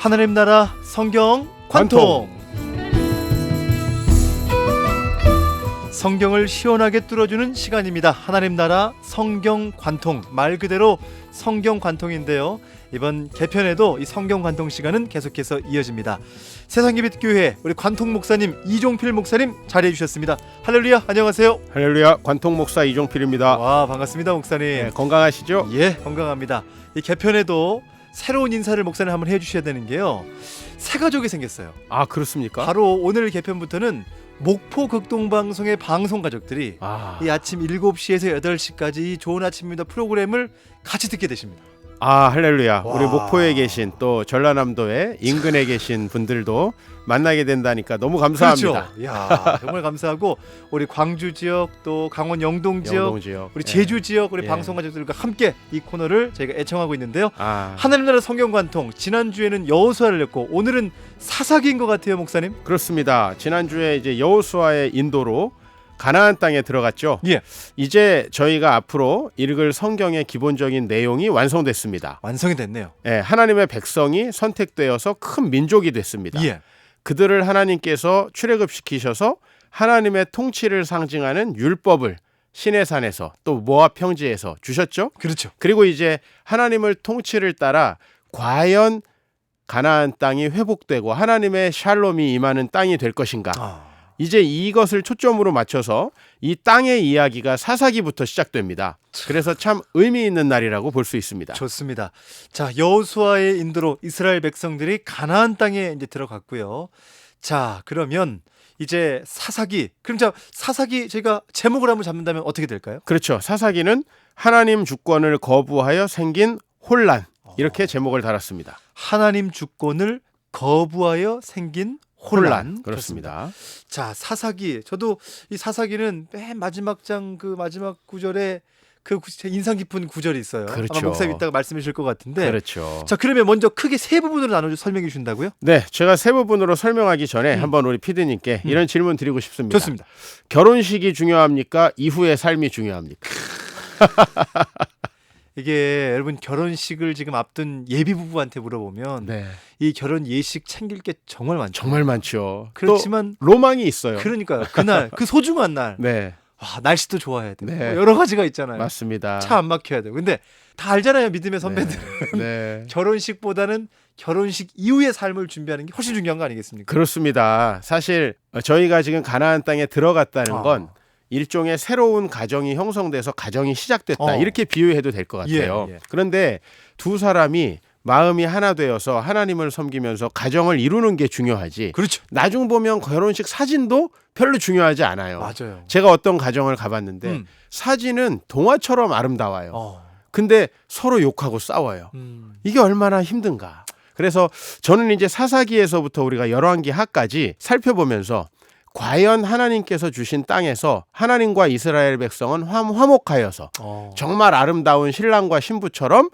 하나님 나라 성경 관통. 성경을 시원하게 뚫어주는 시간입니다. 하나님 나라 성경 관통, 말 그대로 성경 관통인데요. 이번 개편에도 이 성경 관통 시간은 계속해서 이어집니다. 세상기빛교회 우리 관통 목사님 이종필 목사님 자리해 주셨습니다. 할렐루야, 안녕하세요. 할렐루야, 관통 목사 이종필입니다. 와, 반갑습니다 목사님. 네, 건강하시죠? 예, 건강합니다. 이 개편에도 새로운 인사를 목사님 한번 해주셔야 되는 게요, 새 가족이 생겼어요. 아, 그렇습니까? 바로 오늘 개편부터는 목포 극동방송의 방송 가족들이 이 아침 7시에서 8시까지 이 좋은 아침입니다 프로그램을 같이 듣게 되십니다. 할렐루야. 와. 우리 목포에 계신 또 전라남도에 인근에 계신 분들도 만나게 된다니까 너무 감사합니다. 그렇죠. 야, 정말 감사하고 우리 광주 지역 또 강원 영동 지역, 우리 제주 지역 우리 방송 가족들과 함께 이 코너를 저희가 애청하고 있는데요. 하나님 나라 성경 관통, 지난주에는 여호수아를 했고 오늘은 사사기인 것 같아요, 목사님. 그렇습니다. 지난주에 이제 여호수아의 인도로 가나안 땅에 들어갔죠. 예. 이제 저희가 앞으로 읽을 성경의 기본적인 내용이 완성됐습니다. 완성이 됐네요. 예, 하나님의 백성이 선택되어서 큰 민족이 됐습니다. 예. 그들을 하나님께서 출애굽시키셔서 하나님의 통치를 상징하는 율법을 시내산에서 또 모압 평지에서 주셨죠. 그렇죠. 그리고 이제 하나님을 통치를 따라 과연 가나안 땅이 회복되고 하나님의 샬롬이 임하는 땅이 될 것인가. 이제 이것을 초점으로 맞춰서 이 땅의 이야기가 사사기부터 시작됩니다. 그래서 참 의미 있는 날이라고 볼 수 있습니다. 좋습니다. 자, 여호수아의 인도로 이스라엘 백성들이 가나안 땅에 이제 들어갔고요. 자, 그러면 이제 사사기. 그럼 자, 사사기 제가 제목을 한번 잡는다면 어떻게 될까요? 그렇죠. 사사기는 하나님 주권을 거부하여 생긴 혼란, 이렇게 제목을 달았습니다. 하나님 주권을 거부하여 생긴 혼란. 그렇습니다. 자, 사사기. 저도 이 사사기는 맨 마지막 장 그 마지막 구절에 그 인상 깊은 구절이 있어요. 그렇죠. 아마 목사님 이따가 말씀해 주실 것 같은데. 그렇죠. 자, 그러면 먼저 크게 세 부분으로 나눠 설명해 주신다고요? 네, 제가 세 부분으로 설명하기 전에 한번 우리 PD님께 이런 질문 드리고 싶습니다. 좋습니다. 결혼식이 중요합니까? 이후의 삶이 중요합니까? 이게 여러분 결혼식을 지금 앞둔 예비 부부한테 물어보면 네, 이 결혼 예식 챙길 게 정말 많죠. 정말 많죠. 그렇지만 또 로망이 있어요. 그러니까요. 그날 그 소중한 날. 네, 날씨도 좋아야 돼. 네. 여러 가지가 있잖아요. 맞습니다. 차 안 막혀야 돼. 근데 다 알잖아요, 믿음의 선배들. 네. 결혼식보다는 결혼식 이후의 삶을 준비하는 게 훨씬 중요한 거 아니겠습니까? 그렇습니다. 사실 저희가 지금 가나안 땅에 들어갔다는 건 일종의 새로운 가정이 형성돼서 가정이 시작됐다, 이렇게 비유해도 될 것 같아요. 예. 그런데 두 사람이 마음이 하나 되어서 하나님을 섬기면서 가정을 이루는 게 중요하지. 그렇죠. 나중 보면 결혼식 사진도 별로 중요하지 않아요. 맞아요. 제가 어떤 가정을 가봤는데 사진은 동화처럼 아름다워요. 근데 서로 욕하고 싸워요. 이게 얼마나 힘든가. 그래서 저는 이제 사사기에서부터 우리가 열왕기 하까지 살펴보면서 과연 하나님께서 주신 땅에서 하나님과 이스라엘 백성은 화목하여서 정말 아름다운 신랑과 신부처럼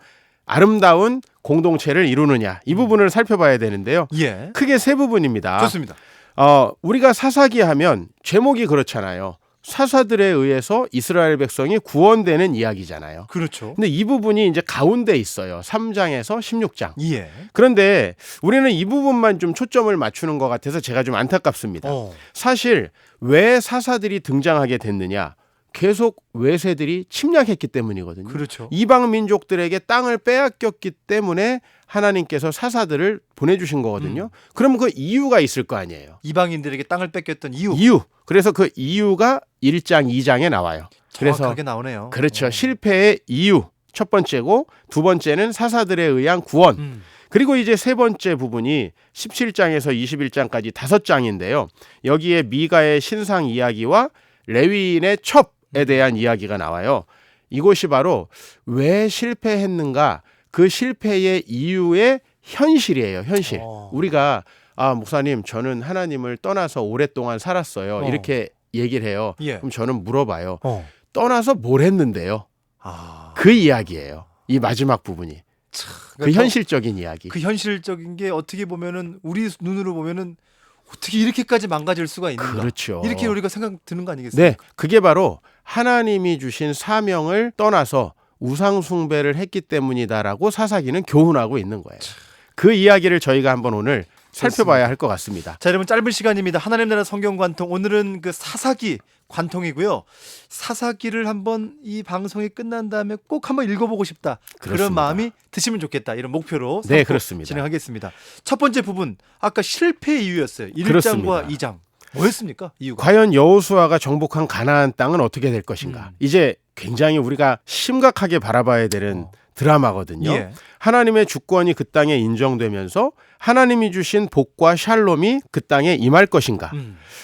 아름다운 공동체를 이루느냐, 이 부분을 살펴봐야 되는데요. 예. 크게 세 부분입니다. 좋습니다. 우리가 사사기 하면 제목이 그렇잖아요. 사사들에 의해서 이스라엘 백성이 구원되는 이야기잖아요. 그렇죠. 근데 이 부분이 이제 가운데 있어요. 3장에서 16장. 예. 그런데 우리는 이 부분만 좀 초점을 맞추는 것 같아서 제가 좀 안타깝습니다. 사실 왜 사사들이 등장하게 됐느냐? 계속 외세들이 침략했기 때문이거든요. 그렇죠. 이방 민족들에게 땅을 빼앗겼기 때문에 하나님께서 사사들을 보내주신 거거든요. 그럼 그 이유가 있을 거 아니에요. 이방인들에게 땅을 뺏겼던 이유. 그래서 그 이유가 1장, 2장에 나와요. 정확하게 나오네요. 그렇죠. 실패의 이유 첫 번째고, 두 번째는 사사들에 의한 구원. 그리고 이제 세 번째 부분이 17장에서 21장까지 5장인데요. 여기에 미가의 신상 이야기와 레위인의 첩에 대한 이야기가 나와요. 이것이 바로 왜 실패했는가, 그 실패의 이유의 현실이에요. 현실. 우리가 목사님, 저는 하나님을 떠나서 오랫동안 살았어요, 이렇게 얘기를 해요. 그럼 저는 물어봐요. 떠나서 뭘 했는데요? 그 이야기예요. 이 마지막 부분이. 그 현실적인 이야기. 그 현실적인 게 어떻게 보면은 우리 눈으로 보면은 어떻게 이렇게까지 망가질 수가 있는가. 그렇죠. 이렇게 우리가 생각 드는 거 아니겠습니까? 네, 그게 바로 하나님이 주신 사명을 떠나서 우상 숭배를 했기 때문이다라고 사사기는 교훈하고 있는 거예요. 그 이야기를 저희가 한번 오늘 살펴봐야 할 것 같습니다. 자, 여러분 짧은 시간입니다. 하나님 나라 성경 관통 오늘은 그 사사기 관통이고요. 사사기를 한번 이 방송이 끝난 다음에 꼭 한번 읽어보고 싶다. 그런 그렇습니다. 마음이 드시면 좋겠다. 이런 목표로 네, 삼고 그렇습니다. 진행하겠습니다. 첫 번째 부분 아까 실패 이유였어요. 1장과 그렇습니다. 2장. 뭐였습니까? 이유가? 과연 여호수아가 정복한 가나안 땅은 어떻게 될 것인가? 이제 굉장히 우리가 심각하게 바라봐야 되는 드라마거든요. 예. 하나님의 주권이 그 땅에 인정되면서 하나님이 주신 복과 샬롬이 그 땅에 임할 것인가?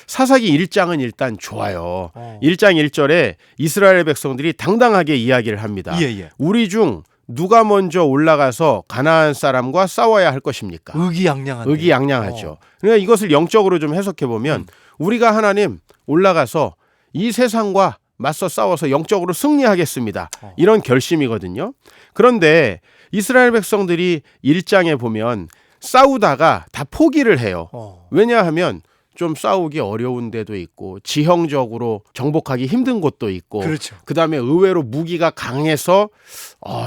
사사기 1장은 일단 좋아요. 1장 1절에 이스라엘 백성들이 당당하게 이야기를 합니다. 예. 우리 중 누가 먼저 올라가서 가나안 사람과 싸워야 할 것입니까? 의기양양한데. 의기양양하죠. 그러니까 이것을 영적으로 좀 해석해 보면 우리가 하나님 올라가서 이 세상과 맞서 싸워서 영적으로 승리하겠습니다. 이런 결심이거든요. 그런데 이스라엘 백성들이 1장에 보면 싸우다가 다 포기를 해요. 왜냐하면 좀 싸우기 어려운 데도 있고 지형적으로 정복하기 힘든 곳도 있고 그렇죠. 그다음에 의외로 무기가 강해서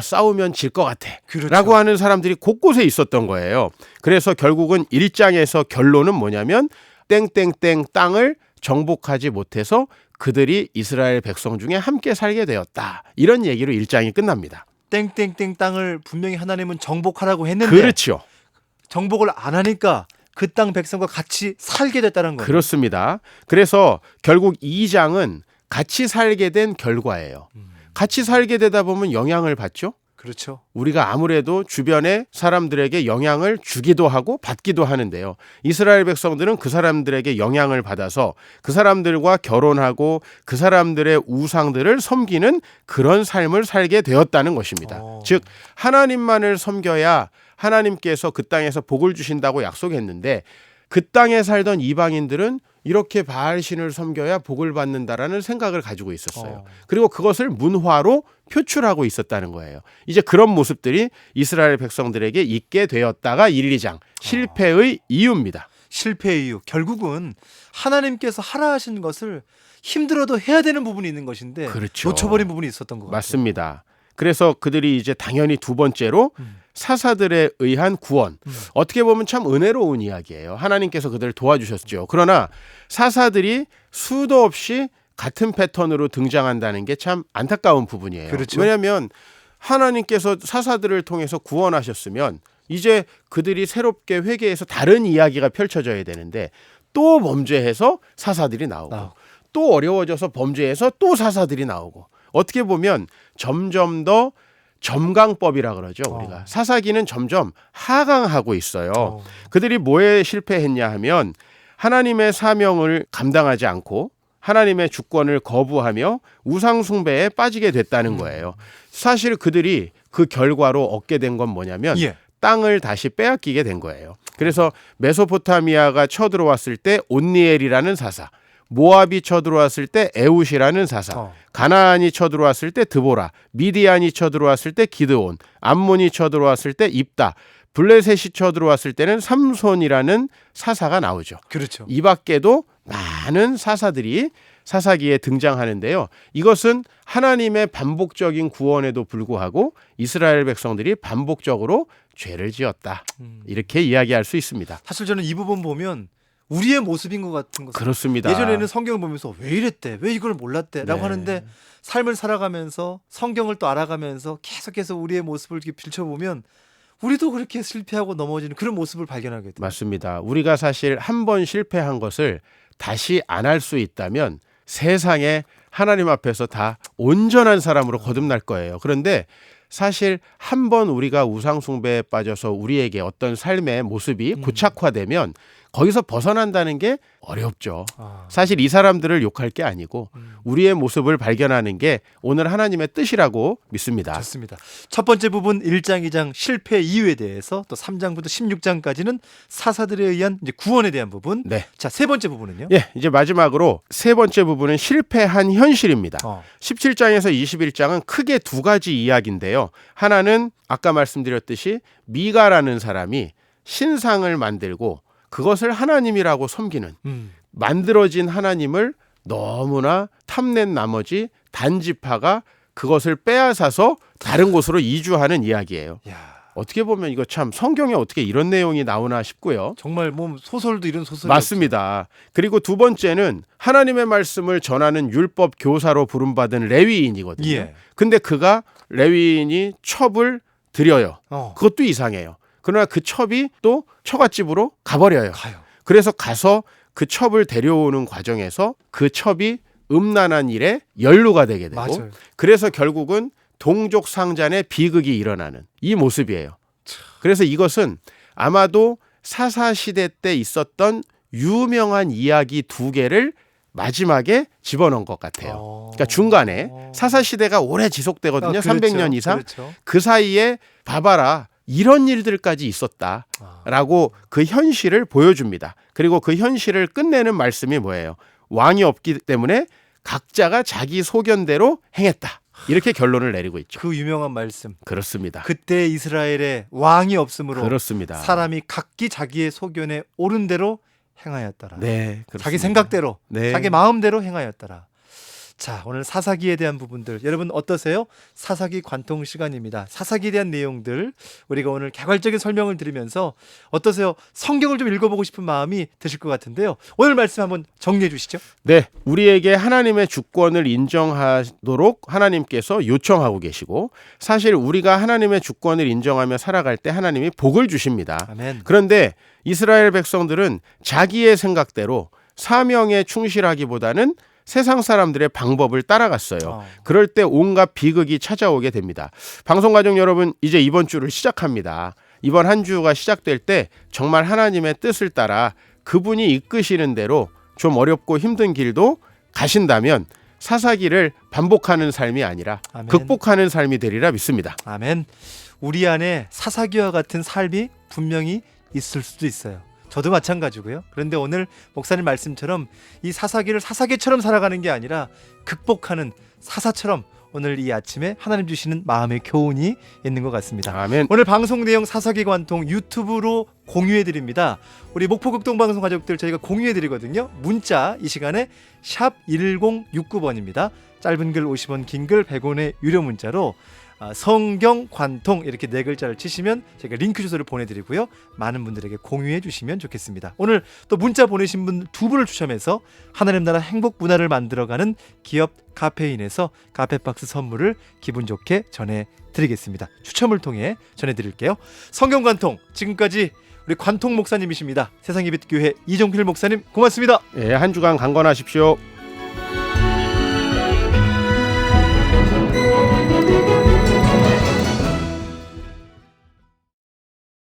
싸우면 질 것 같아 그렇죠. 라고 하는 사람들이 곳곳에 있었던 거예요. 그래서 결국은 1장에서 결론은 뭐냐면 땡땡땡 땅을 정복하지 못해서 그들이 이스라엘 백성 중에 함께 살게 되었다. 이런 얘기로 1장이 끝납니다. 땡땡땡 땅을 분명히 하나님은 정복하라고 했는데 그렇죠. 정복을 안 하니까 그 땅 백성과 같이 살게 됐다는 거예요. 그렇습니다. 그래서 결국 2장은 같이 살게 된 결과예요. 같이 살게 되다 보면 영향을 받죠. 그렇죠. 우리가 아무래도 주변의 사람들에게 영향을 주기도 하고 받기도 하는데요. 이스라엘 백성들은 그 사람들에게 영향을 받아서 그 사람들과 결혼하고 그 사람들의 우상들을 섬기는 그런 삶을 살게 되었다는 것입니다. 즉 하나님만을 섬겨야 하나님께서 그 땅에서 복을 주신다고 약속했는데 그 땅에 살던 이방인들은 이렇게 바알신을 섬겨야 복을 받는다라는 생각을 가지고 있었어요. 그리고 그것을 문화로 표출하고 있었다는 거예요. 이제 그런 모습들이 이스라엘 백성들에게 있게 되었다가 1, 2장 실패의 이유입니다. 실패의 이유. 결국은 하나님께서 하라 하신 것을 힘들어도 해야 되는 부분이 있는 것인데 그렇죠. 놓쳐버린 부분이 있었던 것 같아요. 맞습니다. 그래서 그들이 이제 당연히 두 번째로 사사들에 의한 구원. 어떻게 보면 참 은혜로운 이야기예요. 하나님께서 그들을 도와주셨죠. 그러나 사사들이 수도 없이 같은 패턴으로 등장한다는 게 참 안타까운 부분이에요. 그렇죠. 왜냐하면 하나님께서 사사들을 통해서 구원하셨으면 이제 그들이 새롭게 회개해서 다른 이야기가 펼쳐져야 되는데 또 범죄해서 사사들이 나오고 또 어려워져서 범죄해서 또 사사들이 나오고 어떻게 보면 점점 더 점강법이라 그러죠. 우리가 사사기는 점점 하강하고 있어요. 그들이 뭐에 실패했냐 하면 하나님의 사명을 감당하지 않고 하나님의 주권을 거부하며 우상 숭배에 빠지게 됐다는 거예요. 사실 그들이 그 결과로 얻게 된 건 뭐냐면 땅을 다시 빼앗기게 된 거예요. 그래서 메소포타미아가 쳐들어왔을 때 온니엘이라는 사사, 모압이 쳐들어왔을 때 에웃이라는 사사, 가나안이 쳐들어왔을 때 드보라, 미디안이 쳐들어왔을 때 기드온, 암몬이 쳐들어왔을 때 입다, 블레셋이 쳐들어왔을 때는 삼손이라는 사사가 나오죠. 그렇죠. 이 밖에도 많은 사사들이 사사기에 등장하는데요. 이것은 하나님의 반복적인 구원에도 불구하고 이스라엘 백성들이 반복적으로 죄를 지었다. 이렇게 이야기할 수 있습니다. 사실 저는 이 부분 보면 우리의 모습인 것 같은 것은 그렇습니다. 예전에는 성경을 보면서 왜 이랬대? 왜 이걸 몰랐대? 라고 하는데 삶을 살아가면서 성경을 또 알아가면서 계속해서 우리의 모습을 이렇게 비춰보면 우리도 그렇게 실패하고 넘어지는 그런 모습을 발견하게 돼요. 맞습니다. 우리가 사실 한 번 실패한 것을 다시 안 할 수 있다면 세상에 하나님 앞에서 다 온전한 사람으로 거듭날 거예요. 그런데 사실 한 번 우리가 우상 숭배에 빠져서 우리에게 어떤 삶의 모습이 고착화되면 거기서 벗어난다는 게 어렵죠. 사실 이 사람들을 욕할 게 아니고 우리의 모습을 발견하는 게 오늘 하나님의 뜻이라고 믿습니다. 좋습니다. 첫 번째 부분 1장, 2장 실패 이유에 대해서 또 3장부터 16장까지는 사사들에 의한 이제 구원에 대한 부분. 네. 자, 세 번째 부분은요? 예, 이제 마지막으로 세 번째 부분은 실패한 현실입니다. 17장에서 21장은 크게 두 가지 이야기인데요. 하나는 아까 말씀드렸듯이 미가라는 사람이 신상을 만들고 그것을 하나님이라고 섬기는 만들어진 하나님을 너무나 탐낸 나머지 단지파가 그것을 빼앗아서 다른 곳으로 이주하는 이야기예요. 어떻게 보면 이거 참 성경에 어떻게 이런 내용이 나오나 싶고요. 정말 뭐 소설도 이런 소설이 맞습니다. 그리고 두 번째는 하나님의 말씀을 전하는 율법 교사로 부름받은 레위인이거든요. 예. 근데 그가 레위인이 첩을 드려요. 그것도 이상해요. 그러나 그 첩이 또 처갓집으로 가버려요. 가요. 그래서 가서 그 첩을 데려오는 과정에서 그 첩이 음란한 일에 연루가 되게 되고 맞아요. 그래서 결국은 동족 상잔의 비극이 일어나는 이 모습이에요. 그래서 이것은 아마도 사사시대 때 있었던 유명한 이야기 두 개를 마지막에 집어넣은 것 같아요. 그러니까 중간에 사사시대가 오래 지속되거든요. 300년 이상. 그렇죠. 그 사이에 봐봐라. 이런 일들까지 있었다라고 그 현실을 보여줍니다. 그리고 그 현실을 끝내는 말씀이 뭐예요? 왕이 없기 때문에 각자가 자기 소견대로 행했다. 이렇게 결론을 내리고 있죠. 그 유명한 말씀. 그렇습니다. 그때 이스라엘에 왕이 없으므로 그렇습니다. 사람이 각기 자기의 소견에 옳은 대로 행하였더라. 네, 그렇습니다. 자기 생각대로, 네. 자기 마음대로 행하였더라. 자, 오늘 사사기에 대한 부분들 여러분 어떠세요? 사사기 관통 시간입니다. 사사기에 대한 내용들 우리가 오늘 개괄적인 설명을 드리면서 어떠세요? 성경을 좀 읽어보고 싶은 마음이 드실 것 같은데요. 오늘 말씀 한번 정리해 주시죠. 네, 우리에게 하나님의 주권을 인정하도록 하나님께서 요청하고 계시고 사실 우리가 하나님의 주권을 인정하며 살아갈 때 하나님이 복을 주십니다. 아멘. 그런데 이스라엘 백성들은 자기의 생각대로 사명에 충실하기보다는 세상 사람들의 방법을 따라갔어요. 그럴 때 온갖 비극이 찾아오게 됩니다. 방송가족 여러분, 이제 이번 주를 시작합니다. 이번 한 주가 시작될 때 정말 하나님의 뜻을 따라 그분이 이끄시는 대로 좀 어렵고 힘든 길도 가신다면 사사기를 반복하는 삶이 아니라 아멘. 극복하는 삶이 되리라 믿습니다. 아멘. 우리 안에 사사기와 같은 삶이 분명히 있을 수도 있어요. 저도 마찬가지고요. 그런데 오늘 목사님 말씀처럼 이 사사기를 사사기처럼 살아가는 게 아니라 극복하는 사사처럼 오늘 이 아침에 하나님 주시는 마음의 교훈이 있는 것 같습니다. 아멘. 오늘 방송 내용 사사기 관통 유튜브로 공유해 드립니다. 우리 목포극동 방송 가족들 저희가 공유해 드리거든요. 문자 이 시간에 샵 1069번입니다. 짧은 글 50원, 긴 글 100원의 유료 문자로 성경 관통 이렇게 네 글자를 치시면 제가 링크 주소를 보내드리고요. 많은 분들에게 공유해 주시면 좋겠습니다. 오늘 또 문자 보내신 분 두 분을 추첨해서 하나님 나라 행복 문화를 만들어가는 기업 카페인에서 카페박스 선물을 기분 좋게 전해드리겠습니다. 추첨을 통해 전해드릴게요. 성경 관통 지금까지 우리 관통 목사님이십니다. 세상의 빛 교회 이종필 목사님 고맙습니다. 한 주간 강건하십시오.